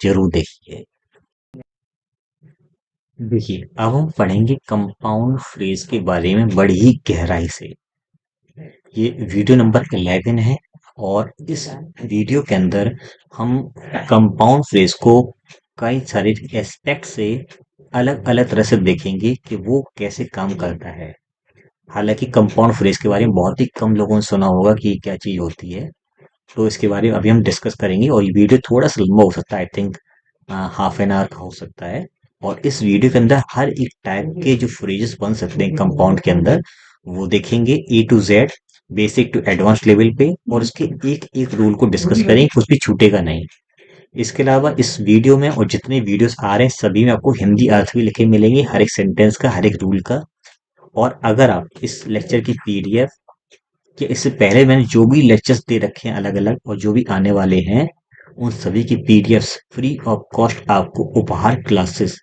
जरूर देखिए। देखिए, अब हम पढ़ेंगे कंपाउंड फ्रेज के बारे में बड़ी ही गहराई से। ये वीडियो नंबर 11 है और इस वीडियो के अंदर हम कंपाउंड फ्रेज को कई सारे एस्पेक्ट से अलग अलग तरह से देखेंगे कि वो कैसे काम करता है। हालांकि कंपाउंड फ्रेज के बारे में बहुत ही कम लोगों ने सुना होगा कि ये क्या चीज होती है, तो इसके बारे में अभी हम डिस्कस करेंगे और ये वीडियो थोड़ा सा लंबा हो सकता है, I think half an hour का हो सकता है। और इस वीडियो के अंदर हर एक टाइप के जो फ्रेजेस बन सकते हैं कंपाउंड के अंदर वो देखेंगे, A to Z, basic to advance level पे, और उसके एक एक रूल को डिस्कस करेंगे, कुछ भी छूटेगा नहीं। इसके अलावा इस वीडियो में और जितने वीडियोस आ रहे हैं सभी में आपको हिंदी अर्थ भी लिखे मिलेंगे, हर एक सेंटेंस का, हर एक रूल का। और अगर आप इस लेक्चर की पीडीएफ, कि इससे पहले मैंने जो भी लेक्चर्स दे रखे हैं अलग अलग और जो भी आने वाले हैं, उन सभी की पीडीएफ्स फ्री ऑफ कॉस्ट आपको उपहार क्लासेस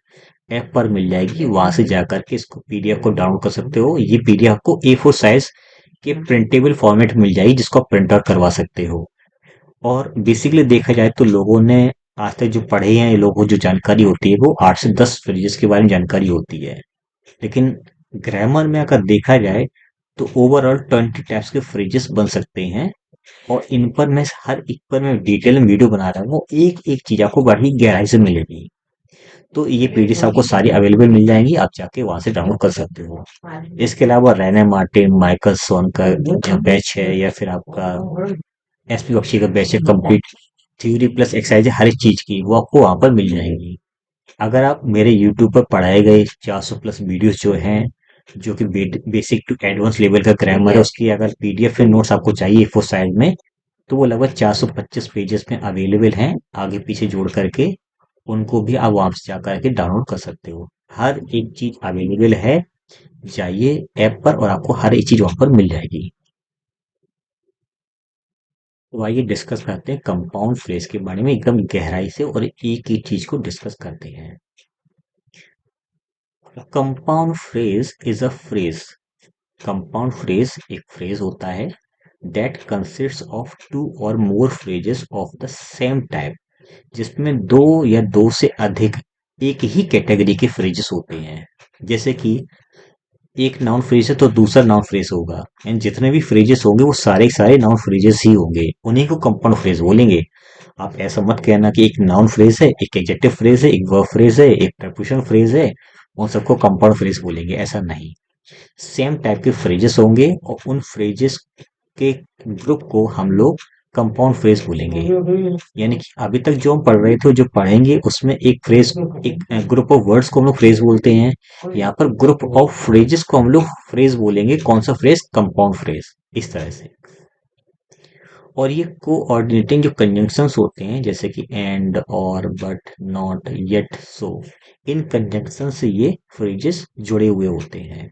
ऐप पर मिल जाएगी। वहां से जाकर के इसको पीडीएफ को डाउनलोड कर सकते हो। ये पीडीएफ आपको A4 साइज के प्रिंटेबल फॉर्मेट मिल जाएगी जिसको आप प्रिंट आउट करवा सकते हो। और बेसिकली देखा जाए तो लोगों ने आज तक जो पढ़े हैं, लोगों को जो जानकारी होती है वो 8 से 10 फ्रेजेस के बारे में जानकारी होती है। लेकिन ग्रामर में अगर देखा जाए तो ओवरऑल 20 टाइप्स के फ्रेजेस बन सकते हैं। और इन पर मैं हर एक पर मैं डिटेल में वीडियो बना रहा हूँ, वो एक एक चीज आपको बड़ी गहराई से मिलेगी। तो ये पीडीएफ आपको सारी अवेलेबल मिल जाएंगी, आप जाके वहां से डाउनलोड कर सकते हो। इसके अलावा रैना मार्टिन, माइकल सोन का जो बैच है, या फिर आपका एसपी बख्शी का बैच है, कंप्लीट थ्योरी प्लस एक्सरसाइज हर एक चीज की, वो आपको वहां पर मिल जाएंगी। अगर आप मेरे यूट्यूब पर पढ़ाए गए 400 प्लस वीडियोस जो हैं, जो कि बेसिक टू एडवांस लेवल का ग्रामर है, उसकी अगर पीडीएफ नोट्स आपको चाहिए फोर साइड में, तो वो लगभग 425 पेजेस में अवेलेबल हैं, आगे पीछे जोड़ करके। उनको भी आप वहां से जा करके डाउनलोड कर सकते हो। हर एक चीज अवेलेबल है, जाइए ऐप पर और आपको हर एक चीज वहां पर मिल जाएगी। तो आइए डिस्कस करते हैं कंपाउंड फ्रेज के बारे में एकदम गहराई से, और एक एक चीज को डिस्कस करते हैं। Compound phrase is a phrase. Compound phrase एक फ्रेज होता है that consist of two or more phrases of the same type, जिसमें दो या दो से अधिक एक ही कैटेगरी के फ्रेजेस होते हैं। जैसे कि एक नाउन फ्रेज है तो दूसरा नाउन फ्रेज होगा, एंड जितने भी फ्रेजेस होंगे वो सारे के सारे नाउन फ्रेजेस ही होंगे, उन्हीं को कंपाउंड फ्रेज बोलेंगे। आप ऐसा मत कहना कि एक नाउन फ्रेज है, एक एडजेक्टिव फ्रेज है, एक वर्ब फ्रेज है, एक प्रपोजिशन फ्रेज है, उन सबको कंपाउंड फ्रेज बोलेंगे, ऐसा नहीं। सेम टाइप के फ्रेजेस होंगे और उन फ्रेजेस के ग्रुप को हम लोग कंपाउंड फ्रेज बोलेंगे। यानी कि अभी तक जो हम पढ़ रहे थे, जो पढ़ेंगे, उसमें एक फ्रेज, एक ग्रुप ऑफ वर्ड्स को हम लोग फ्रेज बोलते हैं। यहाँ पर ग्रुप ऑफ फ्रेजेस को हम लोग फ्रेज बोलेंगे। कौन सा फ्रेज? कंपाउंड फ्रेज, इस तरह से। और ये कोऑर्डिनेटिंग जो कंजंक्शंस होते हैं, जैसे कि एंड, और, but, not, yet, so, in conjunction से ये फ्रेजेस जुड़े हुए होते हैं।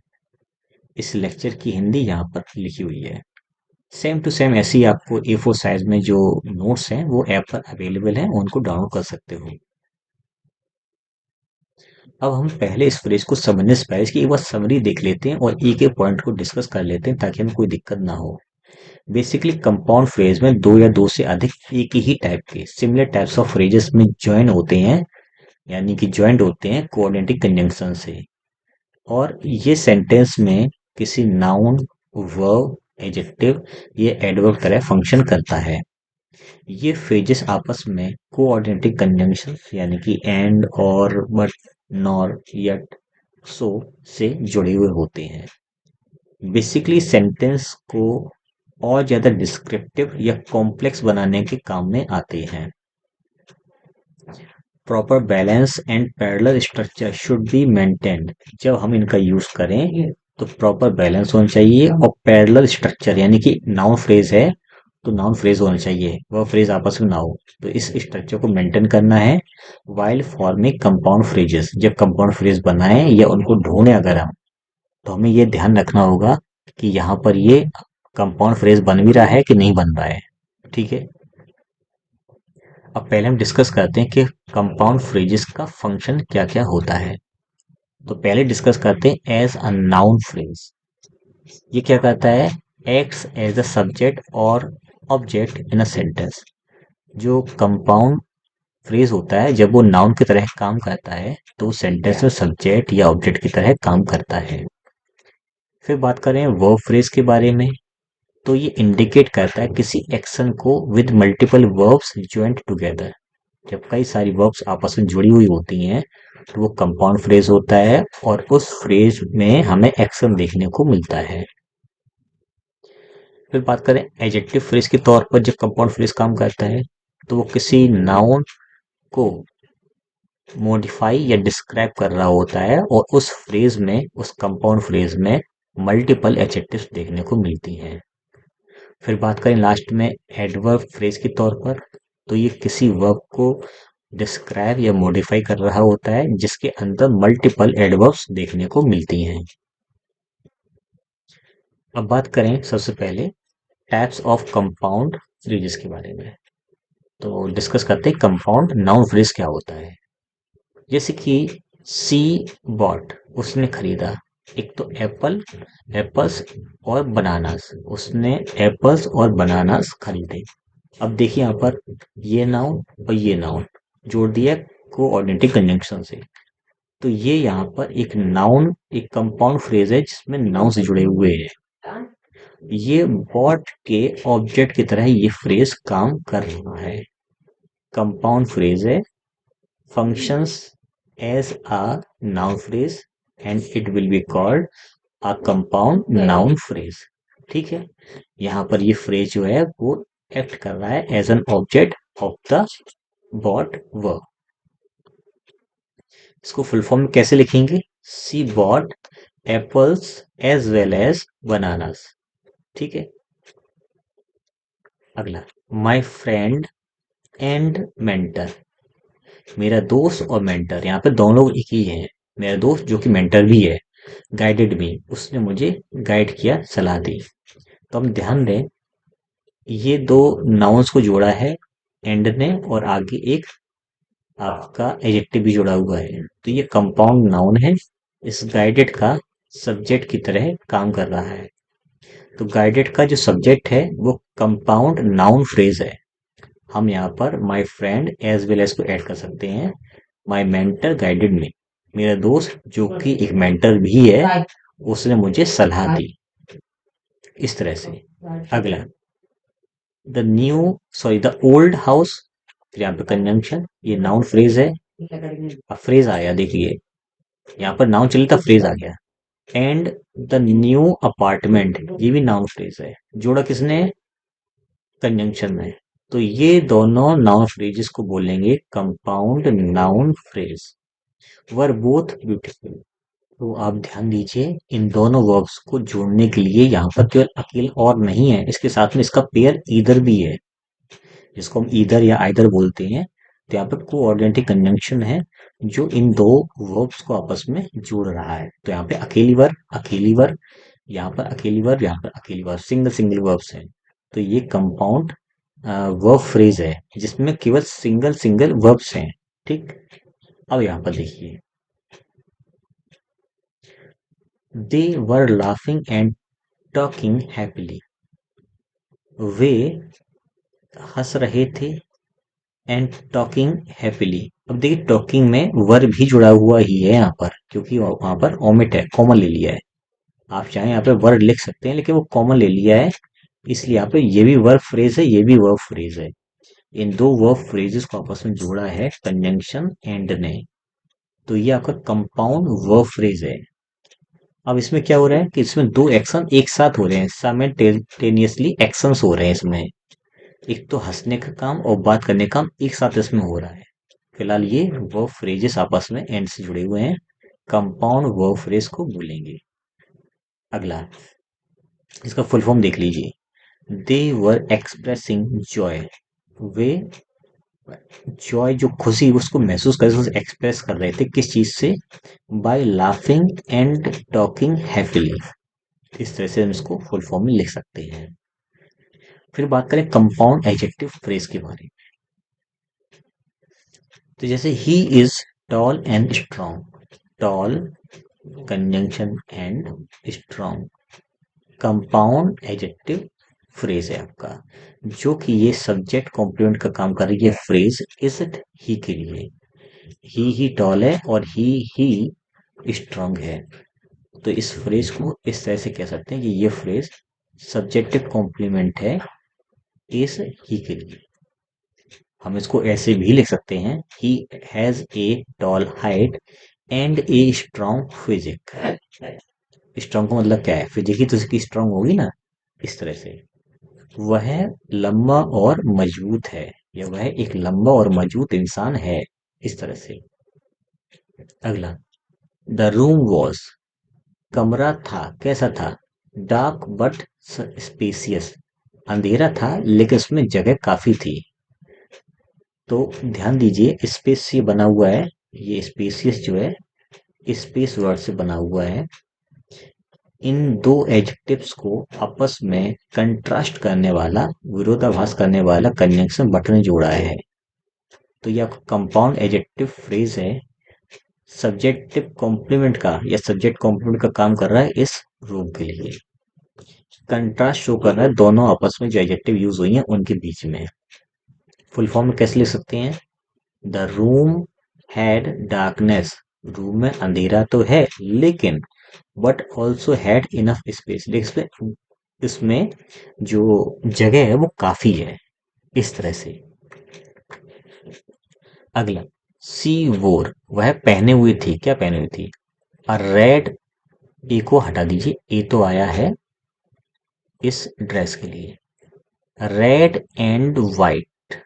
इस लेक्चर की हिंदी यहाँ पर लिखी हुई है। सेम टू सेम ऐसे ही आपको A4 साइज में जो नोट्स हैं वो ऐप पर अवेलेबल हैं, उनको डाउनलोड कर सकते हो। अब हम पहले इस फ्रेज को समझने से पहले इसकी एक बार समरी देख लेते हैं और एक एक पॉइंट को डिस्कस कर लेते हैं ताकि हमें कोई दिक्कत ना हो। बेसिकली कंपाउंड फ्रेज में दो या दो से अधिक एक ही टाइप के सिमिलर टाइप्स ऑफ फ्रेजेस में ज्वाइन होते हैं, यानी कि ज्वाइंट होते हैं कोऑर्डिनेटिंग कंजंक्शन से। और ये सेंटेंस में किसी नाउन, वर्ब, एडजेक्टिव या एडवर्ब तरह फंक्शन करता है। ये फ्रेजेस आपस में कोऑर्डिनेटिंग कंजंक्शन यानी कि एंड, और, बट, नॉर, यट, सो से जुड़े हुए होते हैं। बेसिकली सेंटेंस को और ज्यादा डिस्क्रिप्टिव या कॉम्प्लेक्स बनाने के काम में आते हैं। Proper balance and parallel structure should be maintained. जब हम इनका यूज करें तो प्रॉपर बैलेंस होना चाहिए और पैरेलल स्ट्रक्चर, यानी कि नाउन फ्रेज है तो नाउन फ्रेज होना चाहिए, वह फ्रेज आपस में ना हो। तो इस स्ट्रक्चर को मेंटेन करना है वाइल फॉर्मिंग कंपाउंड फ्रेजेस। जब कंपाउंड फ्रेज बनाएं या उनको ढूंढें अगर हम, तो हमें ये ध्यान रखना होगा कि यहाँ पर ये कंपाउंड फ्रेज बन भी रहा है कि नहीं बन रहा है। ठीक है। अब पहले हम डिस्कस करते हैं कि कंपाउंड फ्रेजेस का फंक्शन क्या क्या होता है। तो पहले डिस्कस करते हैं एज अ नाउन फ्रेज। ये क्या करता है? एक्ट्स एज अ सब्जेक्ट और ऑब्जेक्ट इन अ सेंटेंस। जो कंपाउंड फ्रेज होता है जब वो नाउन की तरह काम करता है तो सेंटेंस में सब्जेक्ट या ऑब्जेक्ट की तरह काम करता है। फिर बात करें वर्ब फ्रेज के बारे में, तो ये इंडिकेट करता है किसी एक्शन को with multiple verbs joint together. जब कई सारी वर्ब्स आपस में जुड़ी हुई होती हैं तो वो कंपाउंड फ्रेज होता है और उस फ्रेज में हमें एक्शन देखने को मिलता है। फिर बात करें एडजेक्टिव फ्रेज के तौर पर, जब कंपाउंड फ्रेज काम करता है तो वो किसी नाउन को मॉडिफाई या डिस्क्राइब कर रहा होता है और उस फ्रेज में, उस कंपाउंड फ्रेज में मल्टीपल एडजेक्टिव्स देखने को मिलती हैं। फिर बात करें लास्ट में एडवर्ब फ्रेज के तौर पर, तो ये किसी वर्ब को डिस्क्राइब या मॉडिफाई कर रहा होता है जिसके अंदर मल्टीपल एडवर्ब्स देखने को मिलती हैं। अब बात करें सबसे पहले टाइप्स ऑफ कंपाउंड फ्रेजेस के बारे में, तो डिस्कस करते हैं कंपाउंड नाउन फ्रेज क्या होता है। जैसे कि सी बॉट, उसने खरीदा। एक तो एप्पल्स और बनानास, उसने एप्पल्स और बनानास खरीदे। अब देखिए यहाँ पर ये नाउन और ये नाउन जोड़ दिया कोऑर्डिनेटिंग कंजंक्शन से, तो ये यहाँ पर एक नाउन, एक कंपाउंड फ्रेज है जिसमें नाउन से जुड़े हुए हैं। ये बॉट के ऑब्जेक्ट की तरह ये फ्रेज काम कर रहा है। कंपाउंड फ्रेज है, functions as a noun phrase and it will be called a compound noun phrase। ठीक है, यहाँ पर ये फ्रेज जो है वो एक्ट कर रहा है as an object of the bought verb. इसको फुल फॉर्म में कैसे लिखेंगे? She bought apples as well as bananas. ठीक है, अगला माई फ्रेंड एंड मेंटर, मेरा दोस्त और मेंटर, यहाँ पे दोनों लोग एक ही हैं। मेरा दोस्त जो कि मेंटर भी है, गाइडेड मी, उसने मुझे गाइड किया, सलाह दी। तो हम ध्यान दें, ये दो नाउन्स को जोड़ा है एंड ने, और आगे एक आपका एडजेक्टिव भी जुड़ा हुआ है, तो ये कंपाउंड नाउन है। इस गाइडेड का सब्जेक्ट की तरह काम कर रहा है। तो गाइडेड का जो सब्जेक्ट है वो कंपाउंड नाउन फ्रेज है। हम यहाँ पर my friend as well as को ऐड कर सकते हैं। माई मेंटर गाइडेड मी, मेरा दोस्त जो कि एक मेंटर भी है, उसने मुझे सलाह दी, इस तरह से। अगला the new, sorry the old house, फिर यहाँ पे कंजंक्शन, ये नाउन फ्रेज है। अब फ्रेज आया, देखिए यहाँ पर नाउन चली था, फ्रेज आ गया। एंड द न्यू अपार्टमेंट, ये भी नाउन फ्रेज है, जोड़ा किसने? कंजंक्शन में। तो ये दोनों नाउन फ्रेजेस को बोलेंगे compound noun phrase. Were both beautiful, तो आप ध्यान दीजिए, इन दोनों वर्ब्स को जोड़ने के लिए यहाँ पर केवल अकेले और नहीं है, इसके साथ में इसका पेयर ईदर भी है, जिसको हम ईदर या आइदर बोलते हैं। तो यहाँ पर कोऑर्डिनेटिंग कंजंक्शन है जो इन दो वर्ब्स को आपस में जोड़ रहा है। तो यहाँ पे अकेली वर्ब, यहाँ पर अकेली वर्ब, यहाँ पर अकेली वर्ब, सिंगल सिंगल वर्ब्स हैं। तो ये कंपाउंड वर्ब फ्रेज है जिसमें केवल सिंगल सिंगल वर्ब्स हैं। ठीक, अब यहाँ पर देखिए, they were laughing and talking happily, वे हंस रहे थे एंड टॉकिंग हैप्पीली। अब देखिए टॉकिंग में वर्ब भी जुड़ा हुआ ही है यहाँ पर, क्योंकि वहां पर ओमिट है, कॉमन ले लिया है। आप चाहें यहाँ पे वर्ड लिख सकते हैं लेकिन वो कॉमन ले लिया है, इसलिए यहाँ पे ये भी वर्ब फ्रेज है, ये भी वर्ब फ्रेज है। इन दो वर्ब फ्रेजेस को आपस में जोड़ा है कंजंक्शन एंड ने, तो ये आपका कंपाउंड वर्ब फ्रेज है। अब इसमें क्या हो रहा है कि इसमें दो एक्शन एक साथ हो रहे हैं, साइमल्टेनियसली एक्शंस हो रहे हैं इसमें। एक तो हंसने का काम और बात करने का काम एक साथ इसमें हो रहा है। फिलहाल ये वर्ब फ्रेजेस आपस में एंड से जुड़े हुए हैं, कंपाउंड वर्ब फ्रेज को बोलेंगे। अगला, इसका फुल फॉर्म देख लीजिए। दे वर एक्सप्रेसिंग जॉय, वे जॉय जो खुशी उसको महसूस कर रहे थे, उसे एक्सप्रेस कर रहे थे, किस चीज से? By laughing and talking happily. इस तरह से हम इसको फुल फॉर्म में लिख सकते हैं। फिर बात करें कंपाउंड एडजेक्टिव फ्रेज के बारे में, तो जैसे he is tall and strong, tall conjunction and strong, compound adjective phrase है आपका, जो कि ये सब्जेक्ट कॉम्प्लीमेंट का काम कर रही है। फ्रेज इज इट ही के लिए, ही टॉल है और ही स्ट्रांग है। तो इस फ्रेज को इस तरह से कह सकते हैं कि ये फ्रेज सब्जेक्टिव कॉम्प्लीमेंट है इस ही के लिए। हम इसको ऐसे भी लिख सकते हैं, he has a tall height and a strong physique. Strong का मतलब क्या है, फिजिक ही तो इसकी स्ट्रॉन्ग होगी ना, इस तरह से। वह लंबा और मजबूत है, या वह एक लंबा और मजबूत इंसान है, इस तरह से। अगला, द रूम वॉज, कमरा था, कैसा था, डार्क बट स्पेसियस, अंधेरा था लेकिन उसमें जगह काफी थी। तो ध्यान दीजिए, स्पेस से बना हुआ है, ये स्पेसियस जो है स्पेस वर्ड से बना हुआ है। इन दो एडजेक्टिव्स को आपस में कंट्रास्ट करने वाला, विरोधाभास करने वाला कंजंक्शन बट ने जोड़ा है। तो ये आपका कंपाउंड एडजेक्टिव फ्रेज है, सब्जेक्टिव कॉम्प्लीमेंट का या सब्जेक्ट कॉम्प्लीमेंट का काम कर रहा है इस रूप के लिए। कंट्रास्ट शो कर रहा है दोनों आपस में जो एडजेक्टिव यूज हुई हैं उनके बीच में। फुल फॉर्म में कैसे लिख सकते हैं, the room had darkness, room में अंधेरा तो है लेकिन but also had enough space, देख इसमें जो जगह है वो काफी है, इस तरह से। अगला, सी वोर, वह पहने हुए थी, क्या पहने हुई थी, अ रेड, ए को हटा दीजिए, ए तो आया है इस ड्रेस के लिए, रेड एंड वाइट,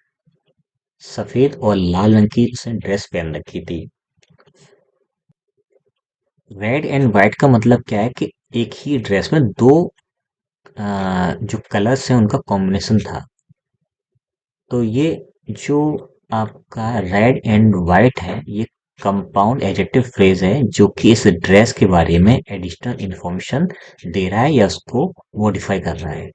सफेद और लाल रंग की उसने ड्रेस पहन रखी थी। रेड एंड व्हाइट का मतलब क्या है कि एक ही ड्रेस में दो जो कलर्स हैं उनका कॉम्बिनेशन था। तो ये जो आपका रेड एंड व्हाइट है, ये कंपाउंड एडजेक्टिव फ्रेज है जो कि इस ड्रेस के बारे में एडिशनल इंफॉर्मेशन दे रहा है या उसको मॉडिफाई कर रहा है।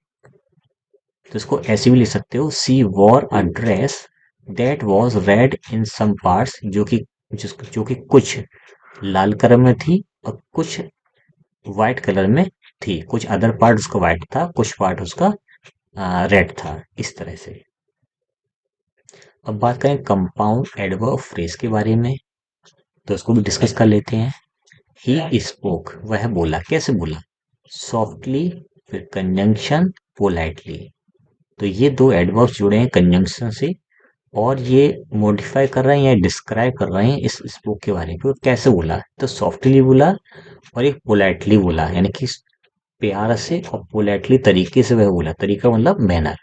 तो इसको ऐसे भी लिख सकते हो, she wore a dress that was red in some parts, जो कि कुछ लाल कलर में थी और कुछ व्हाइट कलर में थी, कुछ अदर पार्ट उसका व्हाइट था, कुछ पार्ट उसका रेड था, इस तरह से। अब बात करें कंपाउंड एडवर्ब फ्रेज के बारे में, तो इसको भी डिस्कस कर लेते हैं। ही स्पोक, वह बोला, कैसे बोला, सॉफ्टली, फिर कंजंक्शन, पोलाइटली। तो ये दो एडवर्ब्स जुड़े हैं कंजंक्शन से, और ये मॉडिफाई कर रहे हैं या डिस्क्राइब कर रहे हैं इस स्पोक के बारे में। और कैसे बोला, तो सॉफ्टली बोला और एक पोलाइटली बोला, यानी कि प्यार से और पोलाइटली तरीके से वह बोला, तरीका मतलब मैनर।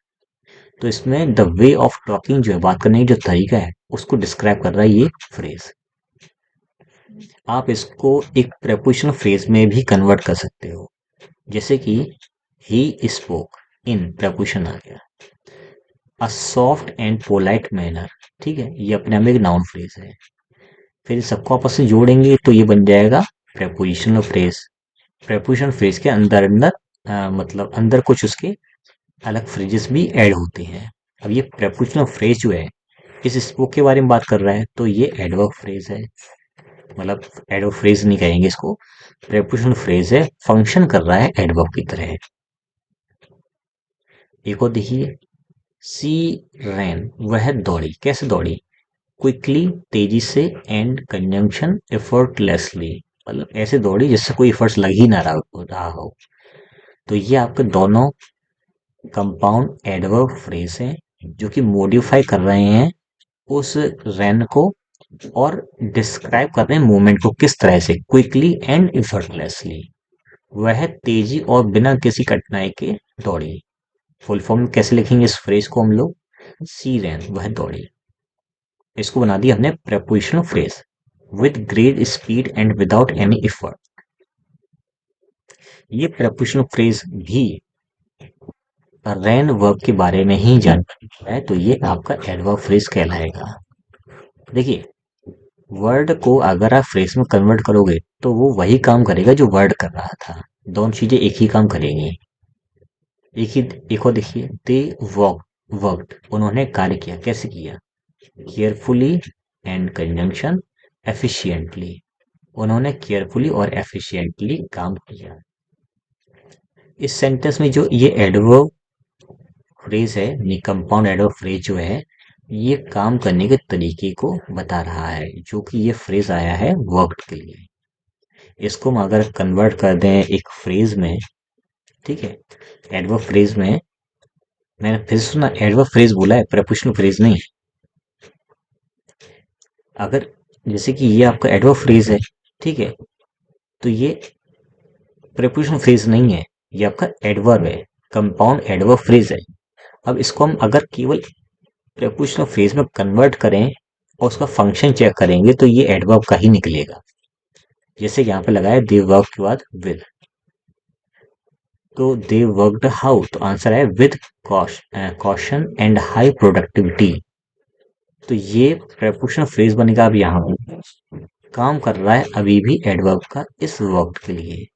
तो इसमें द वे ऑफ टॉकिंग जो है, बात करने की जो तरीका है, उसको डिस्क्राइब कर रहा है ये फ्रेज। आप इसको एक प्रेपोजिशनल फ्रेज में भी कन्वर्ट कर सकते हो, जैसे कि ही स्पोक, इन प्रेपोजिशन आ गया, a soft and polite manner, ठीक है, ये अपने आप में एक नाउन फ्रेज है। फिर सबको आपस में जोड़ेंगे तो ये बन जाएगा प्रेपोजिशनल फ्रेज। प्रेपोजिशनल फ्रेज के अंदर अंदर मतलब अंदर कुछ उसके अलग फ्रेजेस भी ऐड होते हैं। अब ये प्रेपोजिशनल फ्रेज जो है इस स्पोक के बारे में बात कर रहा है, तो ये एडवर्ब फ्रेज है, मतलब एडवर्ब फ्रेज नहीं कहेंगे इसको, प्रेपोजिशनल फ्रेज है, फंक्शन कर रहा है एडवर्ब की तरह। एक और देखिए, सी रैन, वह दौड़ी, कैसे दौड़ी, क्विकली, तेजी से, एंड कंजंक्शन, एफर्टलेसली, मतलब ऐसे दौड़ी जिससे कोई एफर्ट्स लग ही ना रहा हो। तो ये आपके दोनों कंपाउंड एडवर्ब फ्रेज हैं जो कि मॉडिफाई कर रहे हैं उस रैन को, और डिस्क्राइब कर रहे हैं मूवमेंट को, किस तरह से, क्विकली एंड एफर्टलेसली, वह तेजी और बिना किसी कठिनाई के दौड़ी। फुल फॉर्म में कैसे लिखेंगे इस फ्रेज को हम लोग, सी रैन, वह दौड़ी। इसको बना दिया हमने prepositional phrase, with great speed and without any effort. ये प्रेपोजिशनल फ्रेज भी रैन वर्ब के बारे में ही जानकारी है, तो ये आपका एडवर्ब फ्रेज कहलाएगा। देखिए, वर्ड को अगर आप फ्रेज में कन्वर्ट करोगे तो वो वही काम करेगा जो वर्ड कर रहा था, दोनों चीजें एक ही काम करेंगी। एक ही, एक और देखिए, दे वर्कड, उन्होंने कार्य किया, कैसे किया, केयरफुली एंड कंजंक्शन, एफिशिएंटली, उन्होंने केयरफुली और एफिशिएंटली काम किया। इस सेंटेंस में जो ये एडवर्ब फ्रेज है, ये कंपाउंड एडवर्ब फ्रेज जो है, ये काम करने के तरीके को बता रहा है, जो कि ये फ्रेज आया है वर्ब के लिए। इसको हम अगर कन्वर्ट कर दें एक फ्रेज में, ठीक है, एडवर्ब फ्रेज में, मैंने फिर सुना एडवर्ब फ्रेज बोला है, प्रपोजिशनल फ्रेज नहीं। अगर जैसे कि ये आपका एडवर्ब फ्रेज है, ठीक है, तो ये प्रेपोजिशनल फ्रेज नहीं है, ये आपका एडवर्ब है, कंपाउंड एडवर्ब फ्रेज है। अब इसको हम अगर केवल प्रेपोजिशनल फ्रेज में कन्वर्ट करें और उसका फंक्शन चेक करेंगे तो ये एडवर्ब का ही निकलेगा। जैसे यहाँ पे लगाया दे वर्क के बाद विद, तो दे वर्कड हाउ, तो आंसर है with caution and high productivity. तो ये प्रेपोजिशनल फ्रेज बनेगा। अब यहाँ पे काम कर रहा है अभी भी एडवर्ब का इस वर्क के लिए।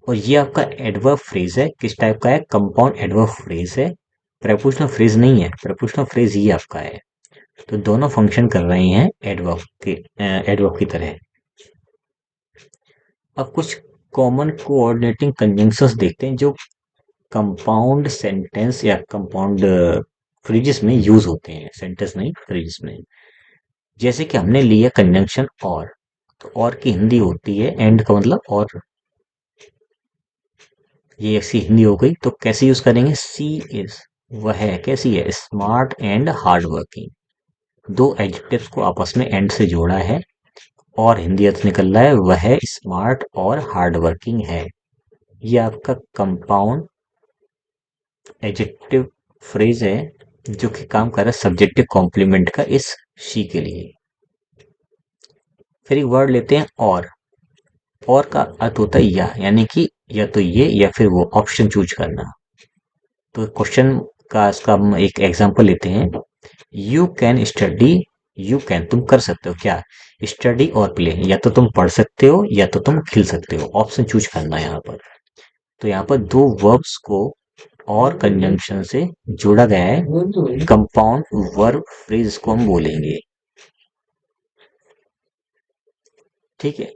और ये आपका एडवर्ब फ्रेज है, किस टाइप का है, कंपाउंड एडवर्ब फ्रेज है, प्रेपोजिशनल फ्रेज नहीं है, प्रेपोजिशनल फ्रेज ये आपका है। तो दोनों फंक्शन कर रहे हैं एडवर्ब की तरह। अब कुछ कॉमन कोऑर्डिनेटिंग कंजंक्शंस देखते हैं जो कंपाउंड सेंटेंस या कंपाउंड फ्रेजेस में यूज होते हैं, सेंटेंस नहीं फ्रेजेस में। जैसे कि हमने लिया कंजंक्शन और, तो और की हिंदी होती है एंड का मतलब और, ये ऐसी हिंदी हो गई। तो कैसे यूज करेंगे, सी इज, वह है, कैसी है, स्मार्ट एंड हार्ड वर्किंग। दो एडजेक्टिव्स को आपस में एंड से जोड़ा है और हिंदी अर्थ निकल रहा है वह स्मार्ट और हार्ड वर्किंग है। ये आपका कंपाउंड एडजेक्टिव फ्रेज है जो कि काम कर रहा है सब्जेक्टिव कॉम्प्लीमेंट का इस शी के लिए। फिर एक वर्ड लेते हैं और का अर्थ होता है या, यानी कि या तो ये या फिर वो, ऑप्शन चूज करना। तो क्वेश्चन का इसका हम एक एग्जांपल लेते हैं, you can study, you can तुम कर सकते हो क्या, स्टडी और प्ले, या तो तुम पढ़ सकते हो या तो तुम खेल सकते हो, ऑप्शन चूज करना है यहाँ पर। तो यहाँ पर दो वर्ब्स को और कंजंक्शन से जोड़ा गया है, कंपाउंड वर्ब फ्रेज को हम बोलेंगे, ठीक है।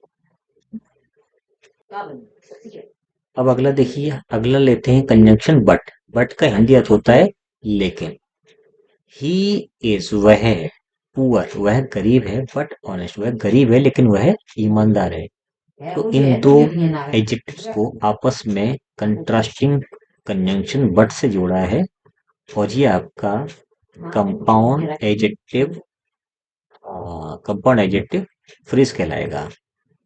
अब अगला देखिए, अगला लेते हैं कंजंक्शन बट का हिंदी अर्थ होता है लेकिन। ही इज, वह है, पुअर, वह गरीब है, बट ऑनेस्ट, वह गरीब है लेकिन वह ईमानदार है। तो इन दो एडजेक्टिव्स को आपस में कंट्रास्टिंग कंजंक्शन बट से जोड़ा है और ये आपका कंपाउंड एडजेक्टिव फ्रेज कहलाएगा,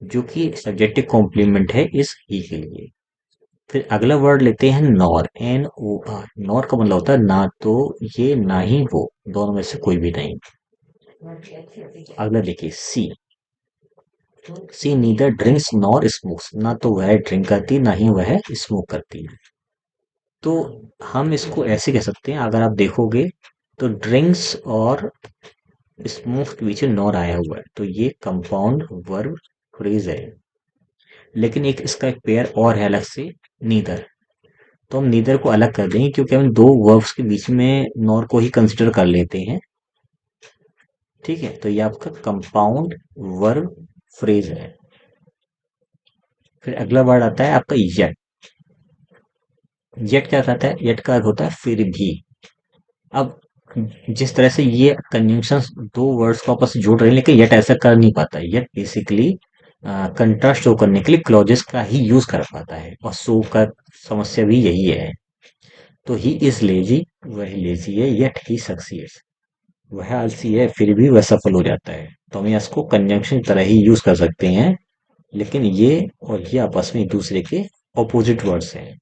जो कि सब्जेक्टिव कॉम्प्लीमेंट है इस ही के लिए। फिर अगला वर्ड लेते हैं नॉर, NOR। नॉर का मतलब होता है ना तो ये ना ही वो, दोनों में से कोई भी नहीं। अगला देखिए सी नीदर ड्रिंक्स नॉर स्मोक्स, ना तो वह ड्रिंक करती ना ही वह स्मोक करती है। तो हम इसको ऐसे कह सकते हैं, अगर आप देखोगे तो ड्रिंक्स और स्मोक के पीछे नॉर आया हुआ है, तो ये कंपाउंड वर्ब फ्रेज है। लेकिन एक इसका एक पेयर और है अलग से, नीदर। तो हम नीदर को अलग कर देंगे क्योंकि हम दो वर्ब्स के बीच में नॉर को ही कंसिडर कर लेते हैं, ठीक है। तो ये आपका कंपाउंड वर्ब फ्रेज है। फिर अगला वर्ड आता है आपका येट। येट क्या कहता है, येट का अर्थ होता है फिर भी। अब जिस तरह से ये कंजंक्शंस दो वर्ड्स को आपस में जोड़ रहे हैं, लेकिन येट ऐसा कर नहीं पाता। येट बेसिकली कंट्रास्ट शो करने के लिए क्लॉजेस का ही यूज कर पाता है, और शो का समस्या भी यही है। तो ही इज लेजी, वह लेजी है, येट ही सक्सीड्स, वह आलसी है फिर भी वह सफल हो जाता है। तो हम इसको कंजंक्शन तरह ही यूज कर सकते हैं, लेकिन ये और ये आपस में एक दूसरे के ऑपोजिट वर्ड्स हैं,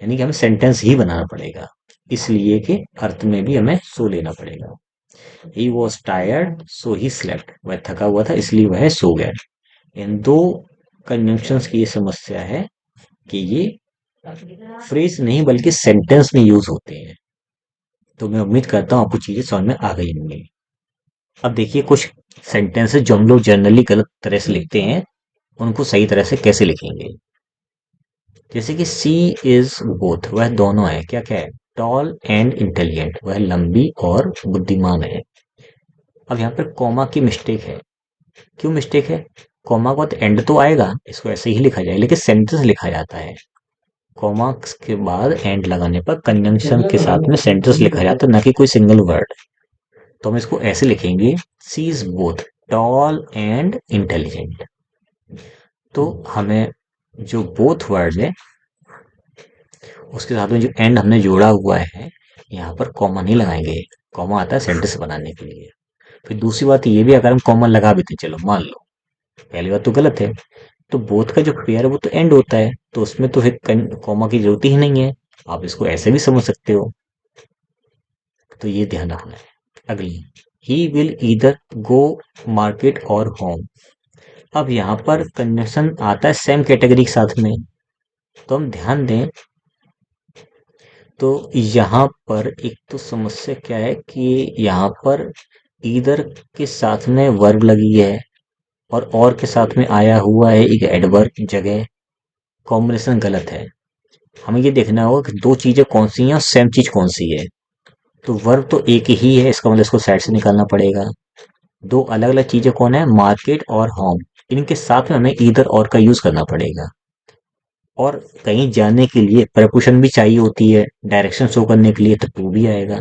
यानी कि हमें सेंटेंस ही बनाना पड़ेगा, इसलिए कि अर्थ में भी हमें सो लेना पड़ेगा। He was tired so he slept, वह थका हुआ था इसलिए वह सो गया। इन दो कंजंक्शंस की ये समस्या है कि ये फ्रेज नहीं बल्कि सेंटेंस में यूज होते हैं। तो मैं उम्मीद करता हूँ आपको चीजें समझ में आ गई होंगी। अब देखिए कुछ सेंटेंसेस जो हम लोग जनरली गलत तरह से लिखते हैं, उनको सही तरह से कैसे लिखेंगे। जैसे कि सी इज बोथ, वह दोनों है, क्या क्या है, टॉल एंड इंटेलिजेंट, वह लंबी और बुद्धिमान है। अब यहाँ पर कॉमा की मिस्टेक है। क्यों मिस्टेक है, कॉमा के बाद एंड तो आएगा, इसको ऐसे ही लिखा जाए, लेकिन सेंटेंस लिखा जाता है। कॉमा के बाद एंड लगाने पर कंजंक्शन के साथ में सेंटेंस लिखा जाता है, ना कि कोई सिंगल वर्ड। तो हम इसको ऐसे लिखेंगे, she is both tall and intelligent. तो हमें जो बोथ वर्ड है उसके साथ में जो एंड हमने जोड़ा हुआ है, यहाँ पर कॉमा नहीं लगाएंगे। कॉमा आता है सेंटेंस बनाने के लिए। फिर दूसरी बात ये भी, अगर हम कॉमा लगा भी दें, चलो मान लो, पहली बात तो गलत है। तो बोथ का जो पेयर है वो तो एंड होता है, तो उसमें तो फिर कॉमा की जरूरत ही नहीं है। आप इसको ऐसे भी समझ सकते हो। तो ये ध्यान रखना है। अगली, he will either go market और होम। अब यहाँ पर कंजंक्शन आता है सेम कैटेगरी के साथ में। तो हम ध्यान दें, तो यहाँ पर एक तो समस्या क्या है कि यहाँ पर ईदर के साथ में वर्ब लगी है, और के साथ में आया हुआ है एक एडवर्ब जगह। कॉम्बिनेशन गलत है। हमें ये देखना होगा कि दो चीजें कौन सी हैं और सेम चीज कौन सी है। तो वर्ब तो एक ही है, इसका मतलब इसको साइड से निकालना पड़ेगा। दो अलग अलग चीजें कौन है, मार्केट और होम। इनके साथ में हमें ईदर और का यूज करना पड़ेगा। और कहीं जाने के लिए प्रपोजिशन भी चाहिए होती है, डायरेक्शन शो करने के लिए, तो टू भी आएगा।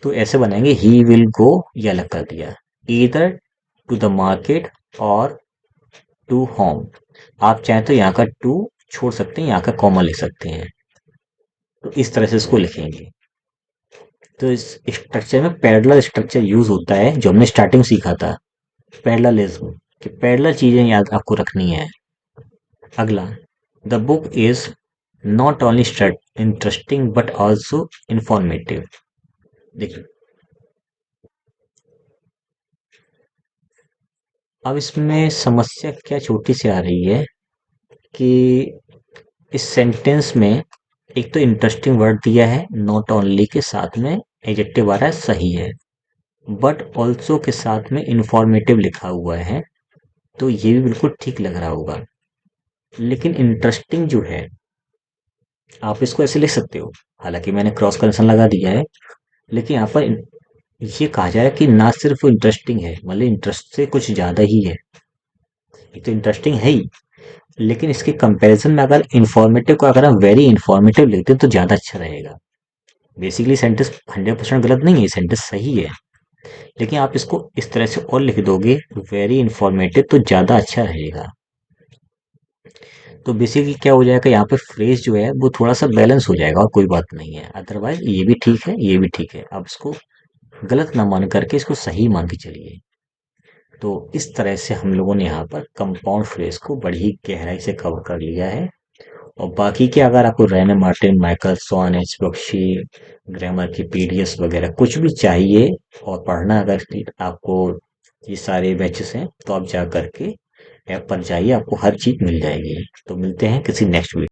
तो ऐसे बनाएंगे, ही विल गो, ये अलग कर दिया, ईदर टू द मार्केट और टू होम। आप चाहें तो यहाँ का टू छोड़ सकते हैं, यहाँ का कॉमा लिख सकते हैं। तो इस तरह से इसको लिखेंगे। तो इस स्ट्रक्चर में पैरेलल स्ट्रक्चर यूज होता है, जो हमने स्टार्टिंग में सीखा था, पैरेललिज्म, कि पैरेलल चीजें याद आपको रखनी है। अगला, the book is not only interesting but also informative. देखिए, अब इसमें समस्या क्या छोटी सी आ रही है कि इस सेंटेंस में एक तो इंटरेस्टिंग वर्ड दिया है, नॉट ओनली के साथ में एडजेक्टिव आ रहा है, सही है। बट ऑल्सो के साथ में इंफॉर्मेटिव लिखा हुआ है, तो ये भी बिल्कुल ठीक लग रहा होगा। लेकिन इंटरेस्टिंग जो है, आप इसको ऐसे लिख सकते हो, हालांकि मैंने क्रॉस कंडीशन लगा दिया है। लेकिन यहाँ पर ये कहा जाए कि ना सिर्फ इंटरेस्टिंग है, मतलब इंटरेस्ट से कुछ ज्यादा ही है। ये तो इंटरेस्टिंग है ही, लेकिन इसके कंपैरिजन में अगर इंफॉर्मेटिव को अगर हम वेरी इंफॉर्मेटिव लिखते हैं तो ज्यादा अच्छा रहेगा। बेसिकली सेंटेंस 100% गलत नहीं है, सेंटेंस सही है। लेकिन आप इसको इस तरह से और लिख दोगे, वेरी इंफॉर्मेटिव, तो ज्यादा अच्छा रहेगा। तो बेसिकली क्या हो जाएगा, यहाँ पे फ्रेज जो है वो थोड़ा सा बैलेंस हो जाएगा, और कोई बात नहीं है। अदरवाइज ये भी ठीक है, ये भी ठीक है। आप इसको गलत ना मान करके इसको सही मान के चलिए। तो इस तरह से हम लोगों ने यहाँ पर कंपाउंड फ्रेज को बड़ी ही गहराई से कवर कर लिया है। और बाकी के अगर आपको रैने मार्टिन, माइकल स्वान, एच बख्शी, ग्रामर की पीडीएफ वगैरह कुछ भी चाहिए और पढ़ना, अगर आपको ये सारे बैचेस हैं, तो आप जा करके ऐप पर जाइए, आपको हर चीज मिल जाएगी। तो मिलते हैं किसी नेक्स्ट वीडियो।